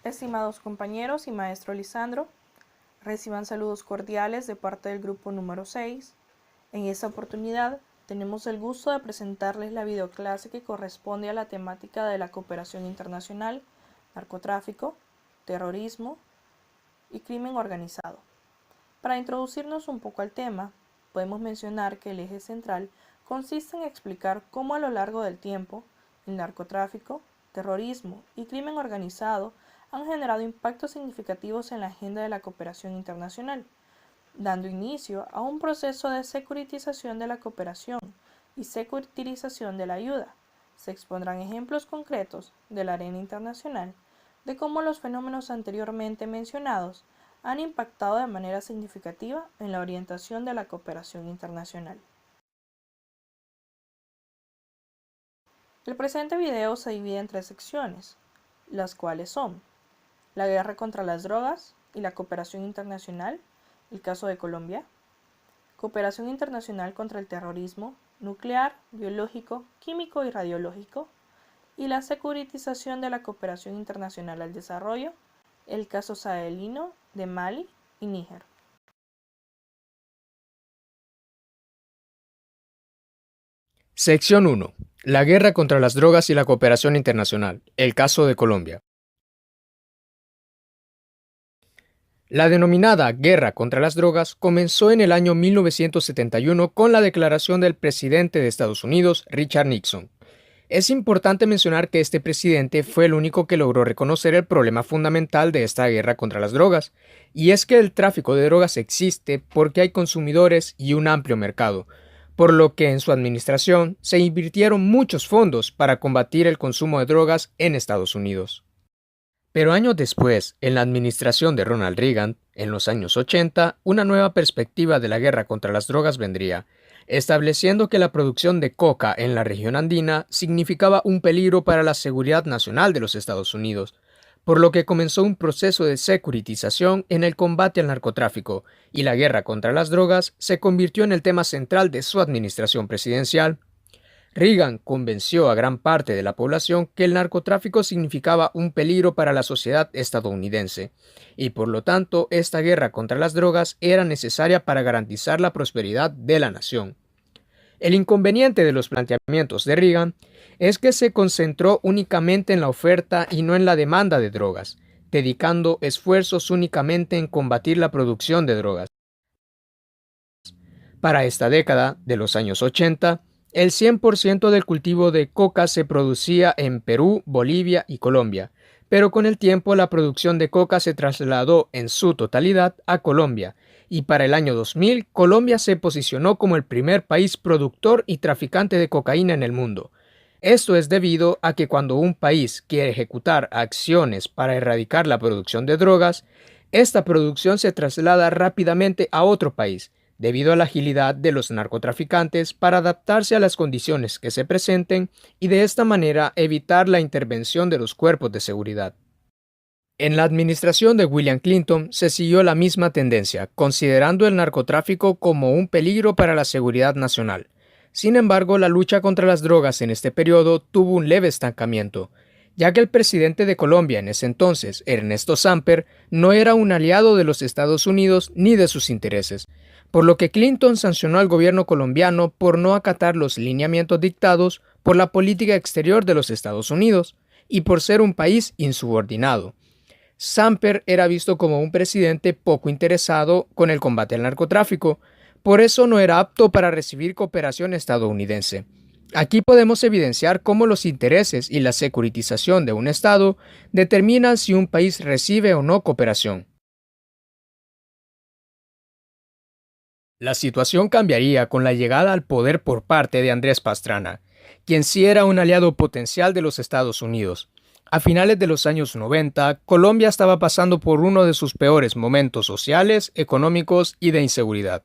Estimados compañeros y maestro Lisandro, reciban saludos cordiales de parte del grupo número 6. En esta oportunidad tenemos el gusto de presentarles la videoclase que corresponde a la temática de la cooperación internacional, narcotráfico, terrorismo y crimen organizado. Para introducirnos un poco al tema, podemos mencionar que el eje central consiste en explicar cómo a lo largo del tiempo el narcotráfico, terrorismo y crimen organizado han generado impactos significativos en la agenda de la cooperación internacional, dando inicio a un proceso de securitización de la cooperación y securitización de la ayuda. Se expondrán ejemplos concretos de la arena internacional de cómo los fenómenos anteriormente mencionados han impactado de manera significativa en la orientación de la cooperación internacional. El presente video se divide en 3 secciones, las cuales son la guerra contra las drogas y la cooperación internacional, el caso de Colombia, cooperación internacional contra el terrorismo nuclear, biológico, químico y radiológico, y la securitización de la cooperación internacional al desarrollo, el caso sahelino de Mali y Níger. Sección 1. La guerra contra las drogas y la cooperación internacional. El caso de Colombia. La denominada guerra contra las drogas comenzó en el año 1971 con la declaración del presidente de Estados Unidos, Richard Nixon. Es importante mencionar que este presidente fue el único que logró reconocer el problema fundamental de esta guerra contra las drogas, y es que el tráfico de drogas existe porque hay consumidores y un amplio mercado, por lo que en su administración se invirtieron muchos fondos para combatir el consumo de drogas en Estados Unidos. Pero años después, en la administración de Ronald Reagan, en los años 80, una nueva perspectiva de la guerra contra las drogas vendría, estableciendo que la producción de coca en la región andina significaba un peligro para la seguridad nacional de los Estados Unidos, por lo que comenzó un proceso de securitización en el combate al narcotráfico, y la guerra contra las drogas se convirtió en el tema central de su administración presidencial. Reagan convenció a gran parte de la población que el narcotráfico significaba un peligro para la sociedad estadounidense, y por lo tanto esta guerra contra las drogas era necesaria para garantizar la prosperidad de la nación. El inconveniente de los planteamientos de Reagan es que se concentró únicamente en la oferta y no en la demanda de drogas, dedicando esfuerzos únicamente en combatir la producción de drogas. Para esta década, de los años 80, el 100% del cultivo de coca se producía en Perú, Bolivia y Colombia, pero con el tiempo la producción de coca se trasladó en su totalidad a Colombia, y para el año 2000 Colombia se posicionó como el primer país productor y traficante de cocaína en el mundo. Esto es debido a que cuando un país quiere ejecutar acciones para erradicar la producción de drogas, esta producción se traslada rápidamente a otro país, debido a la agilidad de los narcotraficantes para adaptarse a las condiciones que se presenten y de esta manera evitar la intervención de los cuerpos de seguridad. En la administración de William Clinton se siguió la misma tendencia, considerando el narcotráfico como un peligro para la seguridad nacional. Sin embargo, la lucha contra las drogas en este periodo tuvo un leve estancamiento, ya que el presidente de Colombia en ese entonces, Ernesto Samper, no era un aliado de los Estados Unidos ni de sus intereses, por lo que Clinton sancionó al gobierno colombiano por no acatar los lineamientos dictados por la política exterior de los Estados Unidos y por ser un país insubordinado. Samper era visto como un presidente poco interesado con el combate al narcotráfico, por eso no era apto para recibir cooperación estadounidense. Aquí podemos evidenciar cómo los intereses y la securitización de un Estado determinan si un país recibe o no cooperación. La situación cambiaría con la llegada al poder por parte de Andrés Pastrana, quien sí era un aliado potencial de los Estados Unidos. A finales de los años 90, Colombia estaba pasando por uno de sus peores momentos sociales, económicos y de inseguridad.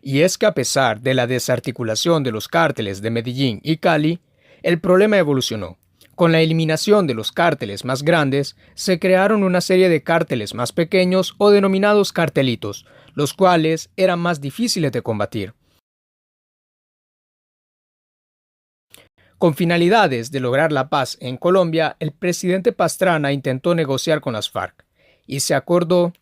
Y es que a pesar de la desarticulación de los cárteles de Medellín y Cali, el problema evolucionó. Con la eliminación de los cárteles más grandes, se crearon una serie de cárteles más pequeños o denominados cartelitos, los cuales eran más difíciles de combatir. Con finalidades de lograr la paz en Colombia, el presidente Pastrana intentó negociar con las FARC y se acordó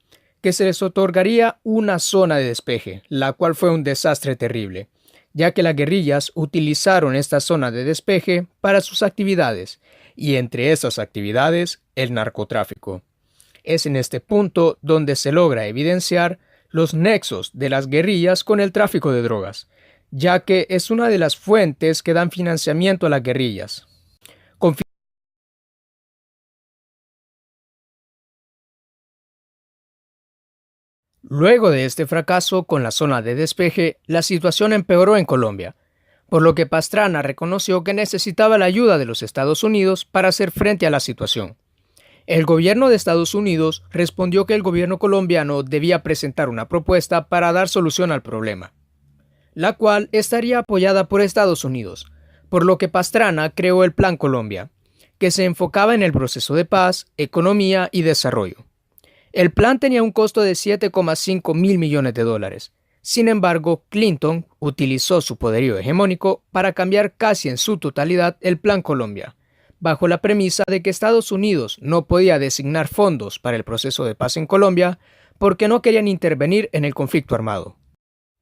que se les otorgaría una zona de despeje, la cual fue un desastre terrible, ya que las guerrillas utilizaron esta zona de despeje para sus actividades, y entre esas actividades, el narcotráfico. Es en este punto donde se logra evidenciar los nexos de las guerrillas con el tráfico de drogas, ya que es una de las fuentes que dan financiamiento a las guerrillas. Luego de este fracaso con la zona de despeje, la situación empeoró en Colombia, por lo que Pastrana reconoció que necesitaba la ayuda de los Estados Unidos para hacer frente a la situación. El gobierno de Estados Unidos respondió que el gobierno colombiano debía presentar una propuesta para dar solución al problema, la cual estaría apoyada por Estados Unidos, por lo que Pastrana creó el Plan Colombia, que se enfocaba en el proceso de paz, economía y desarrollo. El plan tenía un costo de 7,5 mil millones de dólares. Sin embargo, Clinton utilizó su poderío hegemónico para cambiar casi en su totalidad el Plan Colombia, bajo la premisa de que Estados Unidos no podía designar fondos para el proceso de paz en Colombia porque no querían intervenir en el conflicto armado.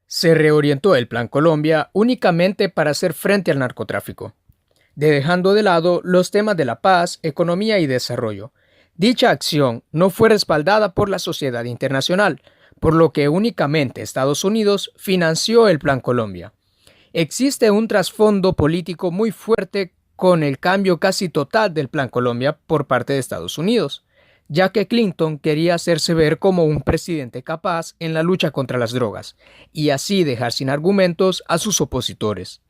Se reorientó el Plan Colombia únicamente para hacer frente al narcotráfico, dejando de lado los temas de la paz, economía y desarrollo. Dicha acción no fue respaldada por la sociedad internacional, por lo que únicamente Estados Unidos financió el Plan Colombia. Existe un trasfondo político muy fuerte con el cambio casi total del Plan Colombia por parte de Estados Unidos, ya que Clinton quería hacerse ver como un presidente capaz en la lucha contra las drogas, y así dejar sin argumentos a sus opositores.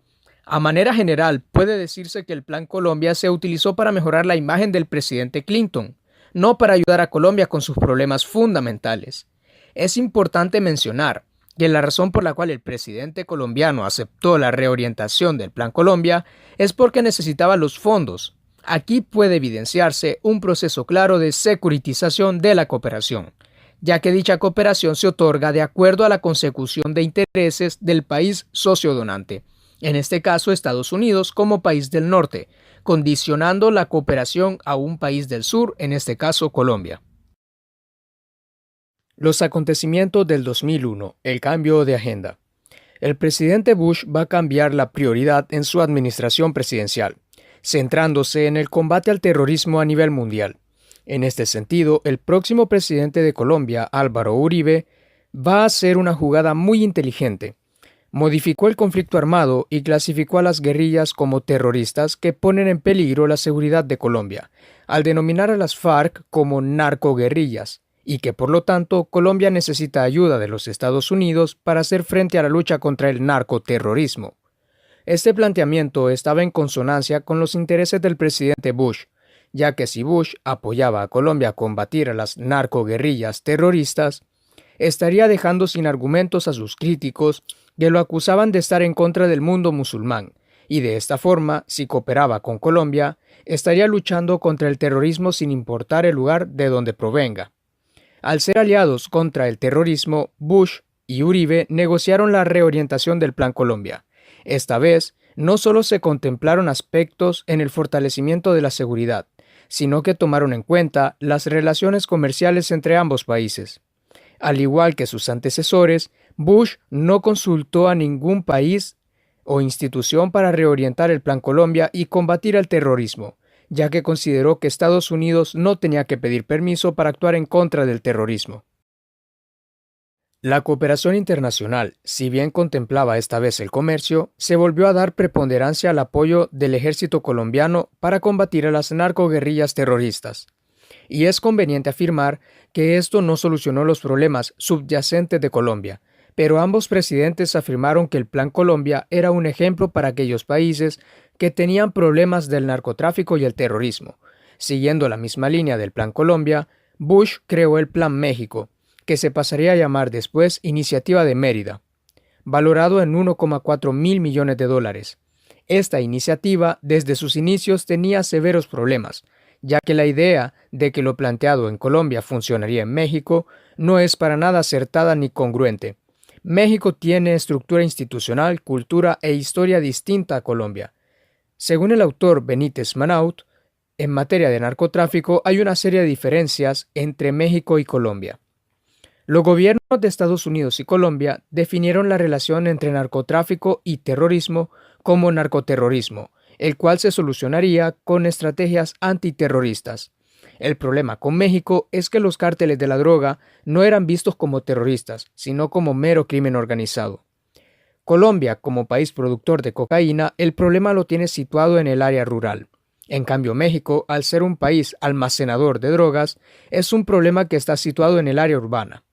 A manera general, puede decirse que el Plan Colombia se utilizó para mejorar la imagen del presidente Clinton, no para ayudar a Colombia con sus problemas fundamentales. Es importante mencionar que la razón por la cual el presidente colombiano aceptó la reorientación del Plan Colombia es porque necesitaba los fondos. Aquí puede evidenciarse un proceso claro de securitización de la cooperación, ya que dicha cooperación se otorga de acuerdo a la consecución de intereses del país socio donante, en este caso Estados Unidos como país del norte, condicionando la cooperación a un país del sur, en este caso Colombia. Los acontecimientos del 2001, el cambio de agenda. El presidente Bush va a cambiar la prioridad en su administración presidencial, centrándose en el combate al terrorismo a nivel mundial. En este sentido, el próximo presidente de Colombia, Álvaro Uribe, va a hacer una jugada muy inteligente. Modificó el conflicto armado y clasificó a las guerrillas como terroristas que ponen en peligro la seguridad de Colombia, al denominar a las FARC como narcoguerrillas, y que por lo tanto Colombia necesita ayuda de los Estados Unidos para hacer frente a la lucha contra el narcoterrorismo. Este planteamiento estaba en consonancia con los intereses del presidente Bush, ya que si Bush apoyaba a Colombia a combatir a las narcoguerrillas terroristas, estaría dejando sin argumentos a sus críticos que lo acusaban de estar en contra del mundo musulmán, y de esta forma, si cooperaba con Colombia, estaría luchando contra el terrorismo sin importar el lugar de donde provenga. Al ser aliados contra el terrorismo, Bush y Uribe negociaron la reorientación del Plan Colombia. Esta vez, no solo se contemplaron aspectos en el fortalecimiento de la seguridad, sino que tomaron en cuenta las relaciones comerciales entre ambos países. Al igual que sus antecesores, Bush no consultó a ningún país o institución para reorientar el Plan Colombia y combatir el terrorismo, ya que consideró que Estados Unidos no tenía que pedir permiso para actuar en contra del terrorismo. La cooperación internacional, si bien contemplaba esta vez el comercio, se volvió a dar preponderancia al apoyo del ejército colombiano para combatir a las narcoguerrillas terroristas. Y es conveniente afirmar que esto no solucionó los problemas subyacentes de Colombia, pero ambos presidentes afirmaron que el Plan Colombia era un ejemplo para aquellos países que tenían problemas del narcotráfico y el terrorismo. Siguiendo la misma línea del Plan Colombia, Bush creó el Plan México, que se pasaría a llamar después Iniciativa de Mérida, valorado en 1,4 mil millones de dólares. Esta iniciativa, desde sus inicios, tenía severos problemas, ya que la idea de que lo planteado en Colombia funcionaría en México no es para nada acertada ni congruente. México tiene estructura institucional, cultura e historia distinta a Colombia. Según el autor Benítez Manaut, en materia de narcotráfico hay una serie de diferencias entre México y Colombia. Los gobiernos de Estados Unidos y Colombia definieron la relación entre narcotráfico y terrorismo como narcoterrorismo, el cual se solucionaría con estrategias antiterroristas. El problema con México es que los cárteles de la droga no eran vistos como terroristas, sino como mero crimen organizado. Colombia, como país productor de cocaína, el problema lo tiene situado en el área rural. En cambio, México, al ser un país almacenador de drogas, es un problema que está situado en el área urbana.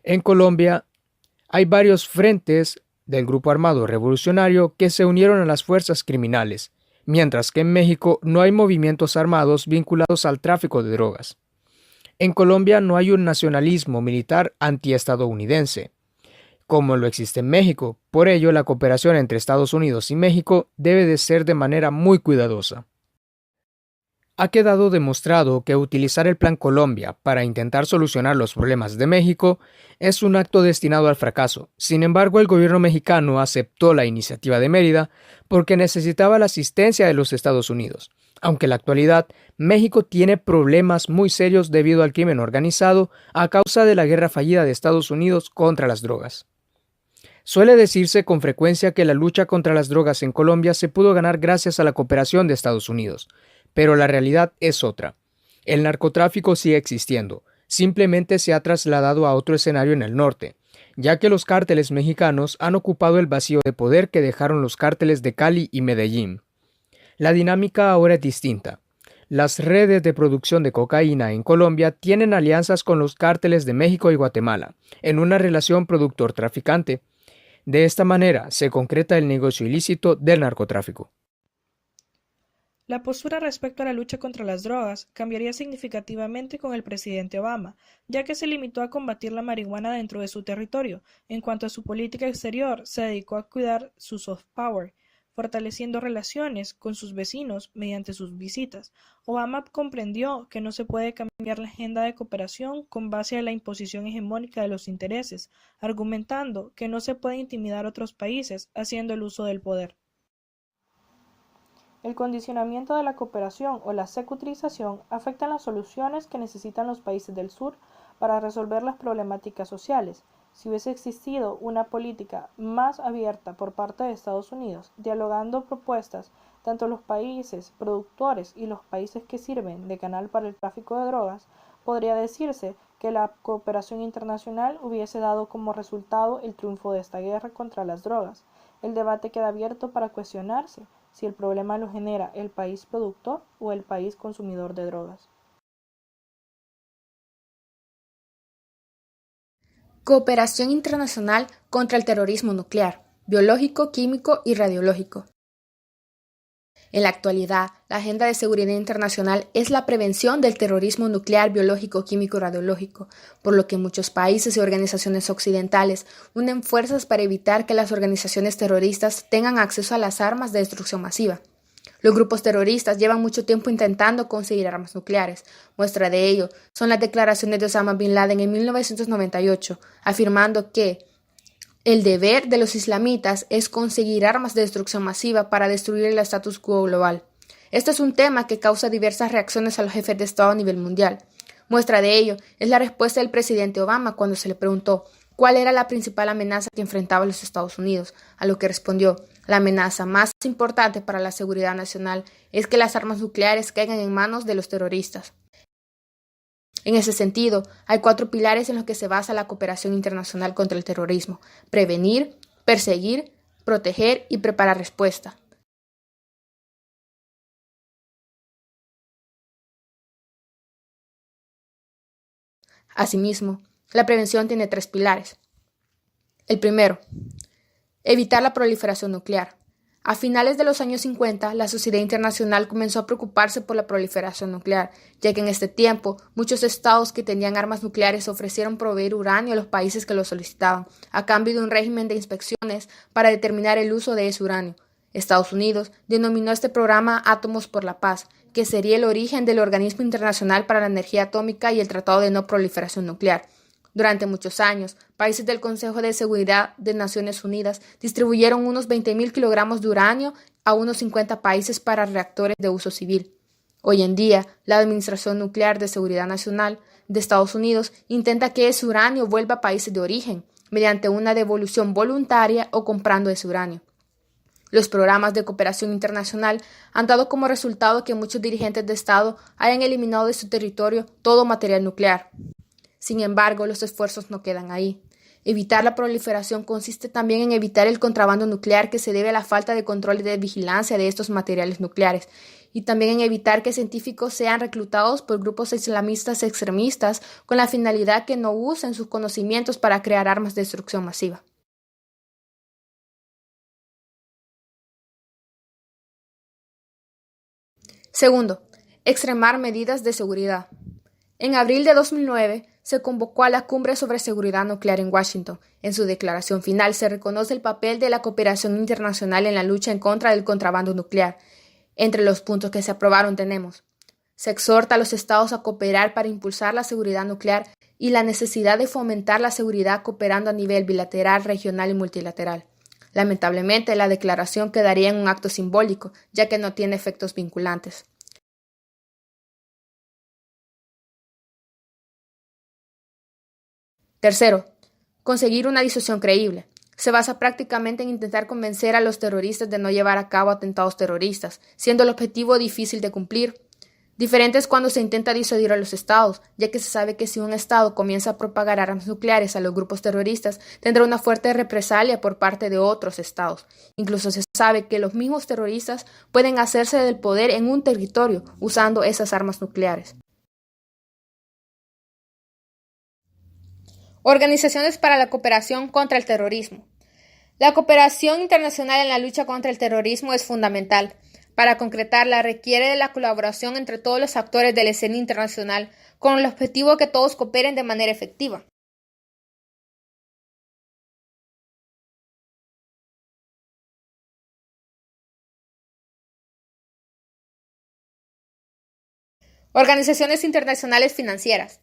En Colombia, hay varios frentes del grupo armado revolucionario que se unieron a las fuerzas criminales, mientras que en México no hay movimientos armados vinculados al tráfico de drogas. En Colombia no hay un nacionalismo militar antiestadounidense, como lo existe en México. Por ello, la cooperación entre Estados Unidos y México debe de ser de manera muy cuidadosa. Ha quedado demostrado que utilizar el Plan Colombia para intentar solucionar los problemas de México es un acto destinado al fracaso. Sin embargo, el gobierno mexicano aceptó la iniciativa de Mérida porque necesitaba la asistencia de los Estados Unidos. Aunque en la actualidad México tiene problemas muy serios debido al crimen organizado a causa de la guerra fallida de Estados Unidos contra las drogas. Suele decirse con frecuencia que la lucha contra las drogas en Colombia se pudo ganar gracias a la cooperación de Estados Unidos. Pero la realidad es otra. El narcotráfico sigue existiendo, simplemente se ha trasladado a otro escenario en el norte, ya que los cárteles mexicanos han ocupado el vacío de poder que dejaron los cárteles de Cali y Medellín. La dinámica ahora es distinta. Las redes de producción de cocaína en Colombia tienen alianzas con los cárteles de México y Guatemala, en una relación productor-traficante. De esta manera se concreta el negocio ilícito del narcotráfico. La postura respecto a la lucha contra las drogas cambiaría significativamente con el presidente Obama, ya que se limitó a combatir la marihuana dentro de su territorio. En cuanto a su política exterior, se dedicó a cuidar su soft power, fortaleciendo relaciones con sus vecinos mediante sus visitas. Obama comprendió que no se puede cambiar la agenda de cooperación con base a la imposición hegemónica de los intereses, argumentando que no se puede intimidar a otros países haciendo el uso del poder. El condicionamiento de la cooperación o la secutrización afectan las soluciones que necesitan los países del sur para resolver las problemáticas sociales. Si hubiese existido una política más abierta por parte de Estados Unidos, dialogando propuestas, tanto los países productores y los países que sirven de canal para el tráfico de drogas, podría decirse que la cooperación internacional hubiese dado como resultado el triunfo de esta guerra contra las drogas. El debate queda abierto para cuestionarse si el problema lo genera el país productor o el país consumidor de drogas. Cooperación internacional contra el terrorismo nuclear, biológico, químico y radiológico. En la actualidad, la agenda de seguridad internacional es la prevención del terrorismo nuclear, biológico, químico y radiológico, por lo que muchos países y organizaciones occidentales unen fuerzas para evitar que las organizaciones terroristas tengan acceso a las armas de destrucción masiva. Los grupos terroristas llevan mucho tiempo intentando conseguir armas nucleares. Muestra de ello son las declaraciones de Osama Bin Laden en 1998, afirmando que el deber de los islamitas es conseguir armas de destrucción masiva para destruir el status quo global. Este es un tema que causa diversas reacciones a los jefes de Estado a nivel mundial. Muestra de ello es la respuesta del presidente Obama cuando se le preguntó cuál era la principal amenaza que enfrentaba los Estados Unidos, a lo que respondió: la amenaza más importante para la seguridad nacional es que las armas nucleares caigan en manos de los terroristas. En ese sentido, hay 4 pilares en los que se basa la cooperación internacional contra el terrorismo: prevenir, perseguir, proteger y preparar respuesta. Asimismo, la prevención tiene 3 pilares. El primero, evitar la proliferación nuclear. A finales de los años 50, la sociedad internacional comenzó a preocuparse por la proliferación nuclear, ya que en este tiempo muchos estados que tenían armas nucleares ofrecieron proveer uranio a los países que lo solicitaban, a cambio de un régimen de inspecciones para determinar el uso de ese uranio. Estados Unidos denominó este programa Átomos por la Paz, que sería el origen del Organismo Internacional para la Energía Atómica y el Tratado de No Proliferación Nuclear. Durante muchos años, países del Consejo de Seguridad de Naciones Unidas distribuyeron unos 20.000 kilogramos de uranio a unos 50 países para reactores de uso civil. Hoy en día, la Administración Nuclear de Seguridad Nacional de Estados Unidos intenta que ese uranio vuelva a países de origen, mediante una devolución voluntaria o comprando ese uranio. Los programas de cooperación internacional han dado como resultado que muchos dirigentes de Estado hayan eliminado de su territorio todo material nuclear. Sin embargo, los esfuerzos no quedan ahí. Evitar la proliferación consiste también en evitar el contrabando nuclear que se debe a la falta de control y de vigilancia de estos materiales nucleares, y también en evitar que científicos sean reclutados por grupos islamistas extremistas con la finalidad que no usen sus conocimientos para crear armas de destrucción masiva. Segundo, extremar medidas de seguridad. En abril de 2009 se convocó a la Cumbre sobre Seguridad Nuclear en Washington. En su declaración final se reconoce el papel de la cooperación internacional en la lucha en contra del contrabando nuclear. Entre los puntos que se aprobaron tenemos: se exhorta a los estados a cooperar para impulsar la seguridad nuclear y la necesidad de fomentar la seguridad cooperando a nivel bilateral, regional y multilateral. Lamentablemente, la declaración quedaría en un acto simbólico, ya que no tiene efectos vinculantes. Tercero, conseguir una disuasión creíble. Se basa prácticamente en intentar convencer a los terroristas de no llevar a cabo atentados terroristas, siendo el objetivo difícil de cumplir. Diferente es cuando se intenta disuadir a los estados, ya que se sabe que si un estado comienza a propagar armas nucleares a los grupos terroristas, tendrá una fuerte represalia por parte de otros estados. Incluso se sabe que los mismos terroristas pueden hacerse del poder en un territorio usando esas armas nucleares. Organizaciones para la cooperación contra el terrorismo. La cooperación internacional en la lucha contra el terrorismo es fundamental. Para concretarla, requiere de la colaboración entre todos los actores de la escena internacional con el objetivo de que todos cooperen de manera efectiva. Organizaciones internacionales financieras.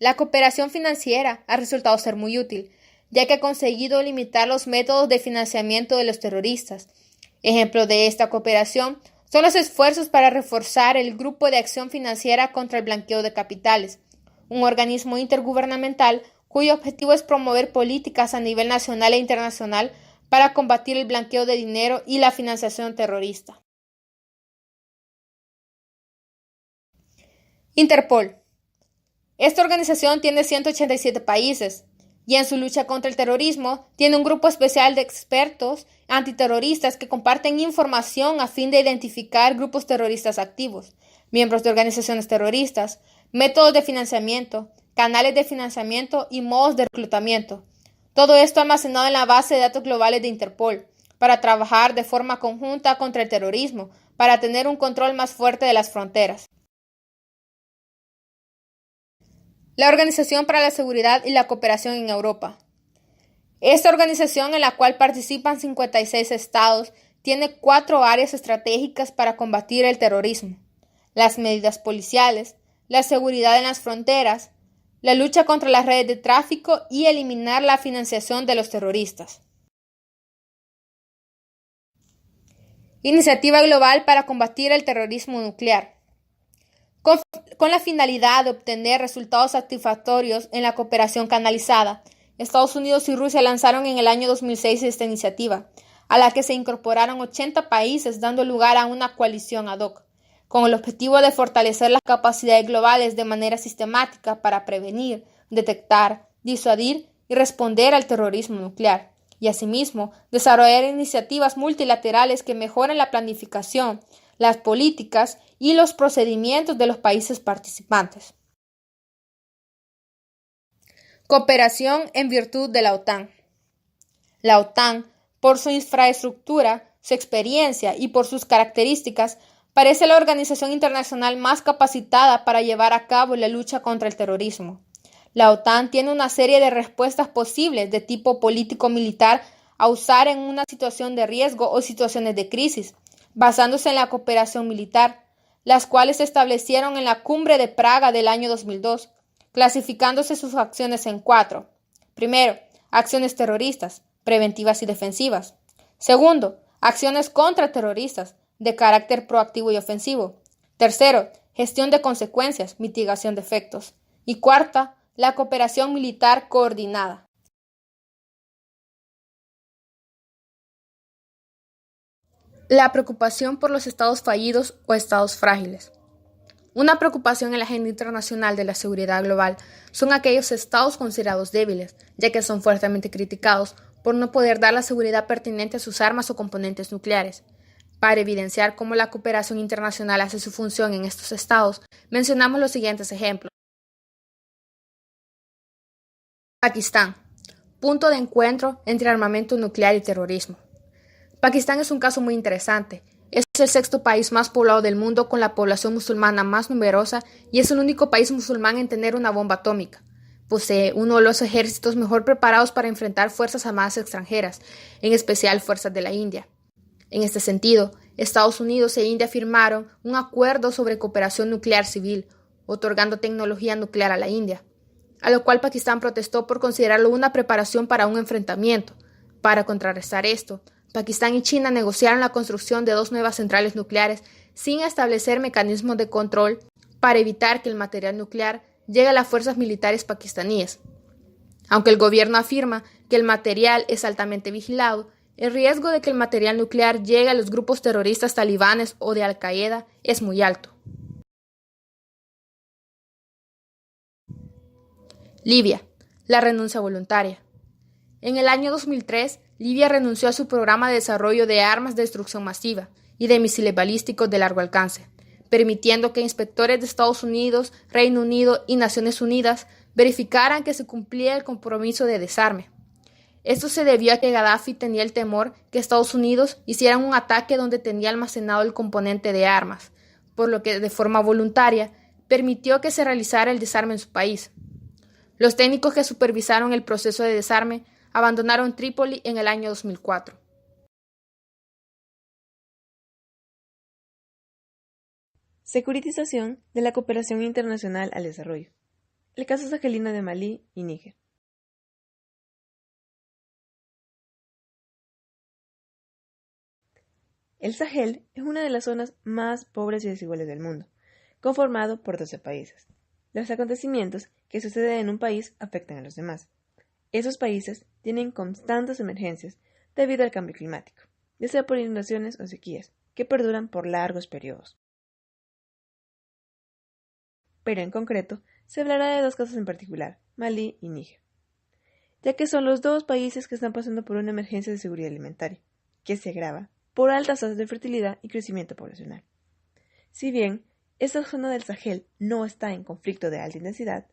La cooperación financiera ha resultado ser muy útil, ya que ha conseguido limitar los métodos de financiamiento de los terroristas. Ejemplo de esta cooperación son los esfuerzos para reforzar el Grupo de Acción Financiera contra el Blanqueo de Capitales, un organismo intergubernamental cuyo objetivo es promover políticas a nivel nacional e internacional para combatir el blanqueo de dinero y la financiación terrorista. Interpol. Esta organización tiene 187 países y en su lucha contra el terrorismo tiene un grupo especial de expertos antiterroristas que comparten información a fin de identificar grupos terroristas activos, miembros de organizaciones terroristas, métodos de financiamiento, canales de financiamiento y modos de reclutamiento. Todo esto almacenado en la base de datos globales de Interpol, para trabajar de forma conjunta contra el terrorismo, para tener un control más fuerte de las fronteras. La Organización para la Seguridad y la Cooperación en Europa. Esta organización, en la cual participan 56 estados, tiene 4 áreas estratégicas para combatir el terrorismo: las medidas policiales, la seguridad en las fronteras, la lucha contra las redes de tráfico y eliminar la financiación de los terroristas. Iniciativa Global para combatir el terrorismo nuclear. Con la finalidad de obtener resultados satisfactorios en la cooperación canalizada, Estados Unidos y Rusia lanzaron en el año 2006 esta iniciativa, a la que se incorporaron 80 países, dando lugar a una coalición ad hoc, con el objetivo de fortalecer las capacidades globales de manera sistemática para prevenir, detectar, disuadir y responder al terrorismo nuclear, y asimismo desarrollar iniciativas multilaterales que mejoren la planificación, las políticas y los procedimientos de los países participantes. Cooperación en virtud de la OTAN. La OTAN, por su infraestructura, su experiencia y por sus características, parece la organización internacional más capacitada para llevar a cabo la lucha contra el terrorismo. La OTAN tiene una serie de respuestas posibles de tipo político-militar a usar en una situación de riesgo o situaciones de crisis, basándose en la cooperación militar, las cuales se establecieron en la Cumbre de Praga del año 2002, clasificándose sus acciones en 4. Primero, acciones terroristas, preventivas y defensivas. Segundo, acciones contraterroristas, de carácter proactivo y ofensivo. Tercero, gestión de consecuencias, mitigación de efectos. Y cuarta, la cooperación militar coordinada. La preocupación por los estados fallidos o estados frágiles. Una preocupación en la agenda internacional de la seguridad global son aquellos estados considerados débiles, ya que son fuertemente criticados por no poder dar la seguridad pertinente a sus armas o componentes nucleares. Para evidenciar cómo la cooperación internacional hace su función en estos estados, mencionamos los siguientes ejemplos. Pakistán, punto de encuentro entre armamento nuclear y terrorismo. Pakistán es un caso muy interesante. Es el sexto país más poblado del mundo con la población musulmana más numerosa y es el único país musulmán en tener una bomba atómica. Posee uno de los ejércitos mejor preparados para enfrentar fuerzas armadas extranjeras, en especial fuerzas de la India. En este sentido, Estados Unidos e India firmaron un acuerdo sobre cooperación nuclear civil, otorgando tecnología nuclear a la India, a lo cual Pakistán protestó por considerarlo una preparación para un enfrentamiento. Para contrarrestar esto, Pakistán y China negociaron la construcción de 2 nuevas centrales nucleares sin establecer mecanismos de control para evitar que el material nuclear llegue a las fuerzas militares pakistaníes. Aunque el gobierno afirma que el material es altamente vigilado, el riesgo de que el material nuclear llegue a los grupos terroristas talibanes o de Al-Qaeda es muy alto. Libia, la renuncia voluntaria. En el año 2003, Libia renunció a su programa de desarrollo de armas de destrucción masiva y de misiles balísticos de largo alcance, permitiendo que inspectores de Estados Unidos, Reino Unido y Naciones Unidas verificaran que se cumplía el compromiso de desarme. Esto se debió a que Gaddafi tenía el temor que Estados Unidos hiciera un ataque donde tenía almacenado el componente de armas, por lo que de forma voluntaria permitió que se realizara el desarme en su país. Los técnicos que supervisaron el proceso de desarme abandonaron Trípoli en el año 2004. Securitización de la cooperación internacional al desarrollo. El caso sahelino de Malí y Níger. El Sahel es una de las zonas más pobres y desiguales del mundo, conformado por 12 países. Los acontecimientos que suceden en un país afectan a los demás. Esos países tienen constantes emergencias debido al cambio climático, ya sea por inundaciones o sequías, que perduran por largos periodos. Pero en concreto, se hablará de 2 casos en particular, Malí y Níger, ya que son los 2 países que están pasando por una emergencia de seguridad alimentaria, que se agrava por altas tasas de fertilidad y crecimiento poblacional. Si bien esta zona del Sahel no está en conflicto de alta intensidad,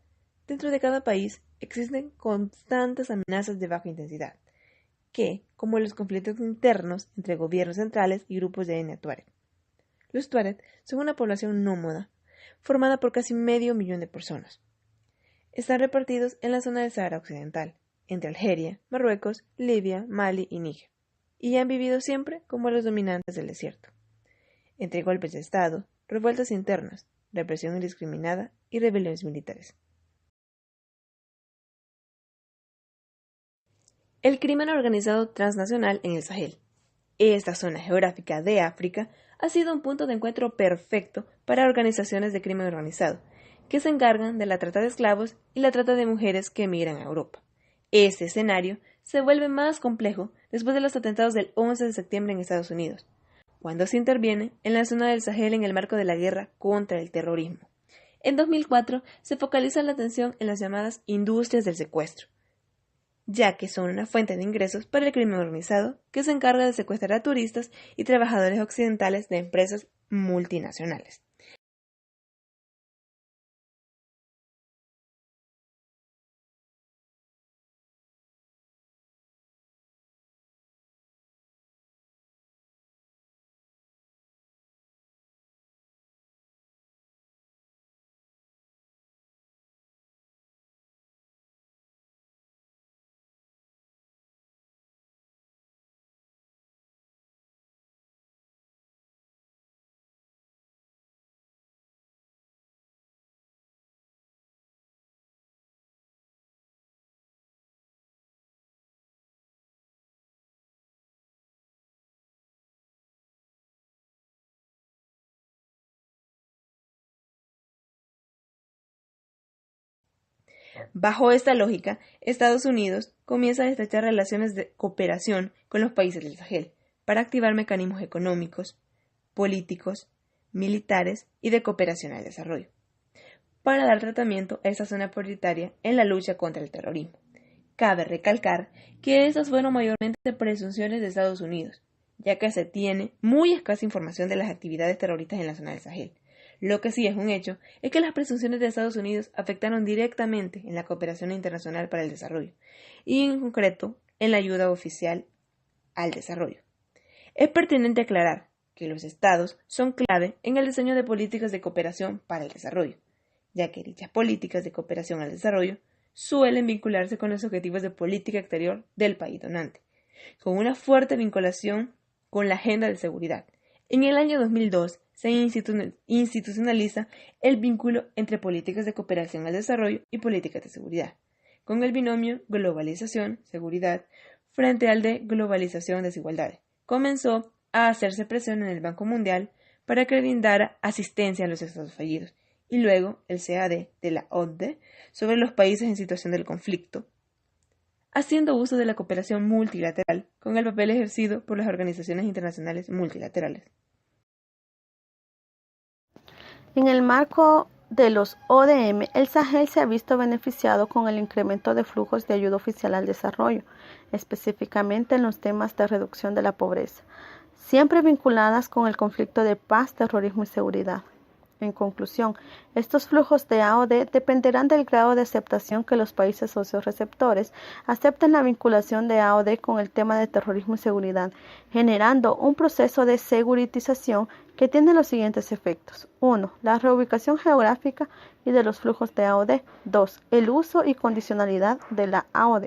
dentro de cada país existen constantes amenazas de baja intensidad, que, como los conflictos internos entre gobiernos centrales y grupos de etnia tuareg. Los tuareg son una población nómada, formada por casi medio millón de personas. Están repartidos en la zona del Sahara Occidental, entre Algeria, Marruecos, Libia, Mali y Níger, y han vivido siempre como los dominantes del desierto, entre golpes de Estado, revueltas internas, represión indiscriminada y rebeliones militares. El crimen organizado transnacional en el Sahel. Esta zona geográfica de África ha sido un punto de encuentro perfecto para organizaciones de crimen organizado, que se encargan de la trata de esclavos y la trata de mujeres que emigran a Europa. Este escenario se vuelve más complejo después de los atentados del 11 de septiembre en Estados Unidos, cuando se interviene en la zona del Sahel en el marco de la guerra contra el terrorismo. En 2004 se focaliza la atención en las llamadas industrias del secuestro, ya que son una fuente de ingresos para el crimen organizado que se encarga de secuestrar a turistas y trabajadores occidentales de empresas multinacionales. Bajo esta lógica, Estados Unidos comienza a estrechar relaciones de cooperación con los países del Sahel para activar mecanismos económicos, políticos, militares y de cooperación al desarrollo, para dar tratamiento a esta zona prioritaria en la lucha contra el terrorismo. Cabe recalcar que estas fueron mayormente presunciones de Estados Unidos, ya que se tiene muy escasa información de las actividades terroristas en la zona del Sahel. Lo que sí es un hecho es que las presunciones de Estados Unidos afectaron directamente en la cooperación internacional para el desarrollo, y en concreto en la ayuda oficial al desarrollo. Es pertinente aclarar que los estados son clave en el diseño de políticas de cooperación para el desarrollo, ya que dichas políticas de cooperación al desarrollo suelen vincularse con los objetivos de política exterior del país donante, con una fuerte vinculación con la agenda de seguridad. En el año 2002 se institucionaliza el vínculo entre políticas de cooperación al desarrollo y políticas de seguridad, con el binomio globalización-seguridad frente al de globalización-desigualdades. Comenzó a hacerse presión en el Banco Mundial para que brindara asistencia a los estados fallidos, y luego el CAD de la OCDE sobre los países en situación del conflicto, haciendo uso de la cooperación multilateral con el papel ejercido por las organizaciones internacionales multilaterales. En el marco de los ODM, el Sahel se ha visto beneficiado con el incremento de flujos de ayuda oficial al desarrollo, específicamente en los temas de reducción de la pobreza, siempre vinculadas con el conflicto de paz, terrorismo y seguridad. En conclusión, estos flujos de AOD dependerán del grado de aceptación que los países socioreceptores acepten la vinculación de AOD con el tema de terrorismo y seguridad, generando un proceso de seguritización que tiene los siguientes efectos. 1. La reubicación geográfica y de los flujos de AOD. 2. El uso y condicionalidad de la AOD.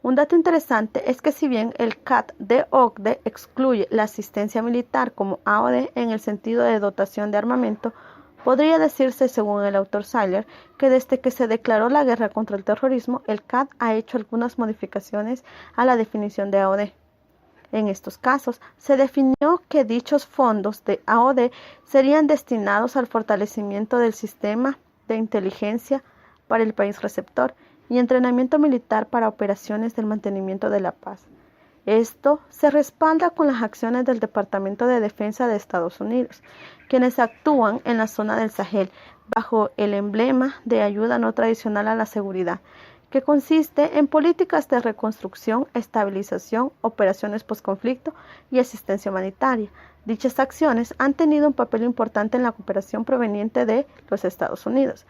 Un dato interesante es que si bien el CAD de OCDE excluye la asistencia militar como AOD en el sentido de dotación de armamento, podría decirse, según el autor Seiler, que desde que se declaró la guerra contra el terrorismo, el CAD ha hecho algunas modificaciones a la definición de AOD. En estos casos, se definió que dichos fondos de AOD serían destinados al fortalecimiento del sistema de inteligencia para el país receptor y entrenamiento militar para operaciones del mantenimiento de la paz. Esto se respalda con las acciones del Departamento de Defensa de Estados Unidos, quienes actúan en la zona del Sahel bajo el emblema de ayuda no tradicional a la seguridad, que consiste en políticas de reconstrucción, estabilización, operaciones postconflicto y asistencia humanitaria. Dichas acciones han tenido un papel importante en la cooperación proveniente de los Estados Unidos,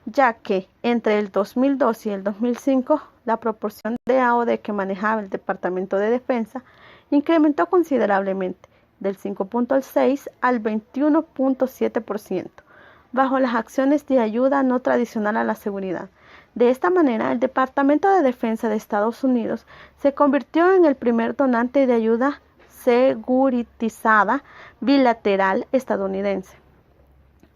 ya que entre el 2002 y el 2005 la proporción de AOD que manejaba el Departamento de Defensa incrementó considerablemente, del 5.6 al 21.7%, bajo las acciones de ayuda no tradicional a la seguridad. De esta manera, el Departamento de Defensa de Estados Unidos se convirtió en el primer donante de ayuda securitizada bilateral estadounidense.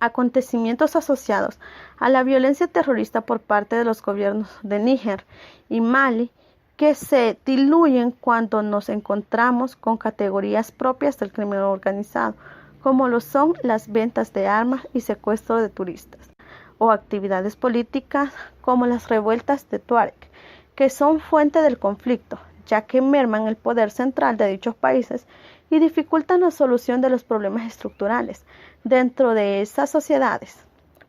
Acontecimientos asociados a la violencia terrorista por parte de los gobiernos de Níger y Mali que se diluyen cuando nos encontramos con categorías propias del crimen organizado, como lo son las ventas de armas y secuestro de turistas, o actividades políticas como las revueltas de Tuareg, que son fuente del conflicto, ya que merman el poder central de dichos países y dificultan la solución de los problemas estructurales dentro de esas sociedades,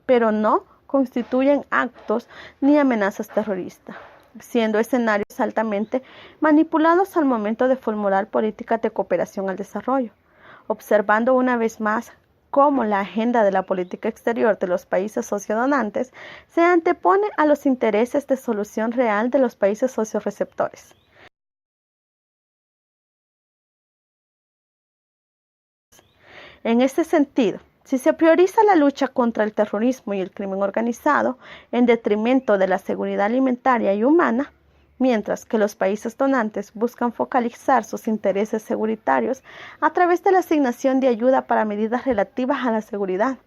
pero no constituyen actos ni amenazas terroristas, siendo escenarios altamente manipulados al momento de formular políticas de cooperación al desarrollo, observando una vez más cómo la agenda de la política exterior de los países sociodonantes se antepone a los intereses de solución real de los países socioreceptores. En este sentido, si se prioriza la lucha contra el terrorismo y el crimen organizado en detrimento de la seguridad alimentaria y humana, mientras que los países donantes buscan focalizar sus intereses seguritarios a través de la asignación de ayuda para medidas relativas a la seguridad,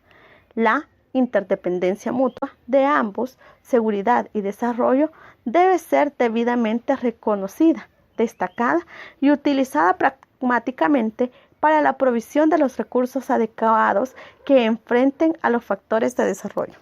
la interdependencia mutua de ambos, seguridad y desarrollo, debe ser debidamente reconocida, destacada y utilizada pragmáticamente para la provisión de los recursos adecuados que enfrenten a los factores de desarrollo.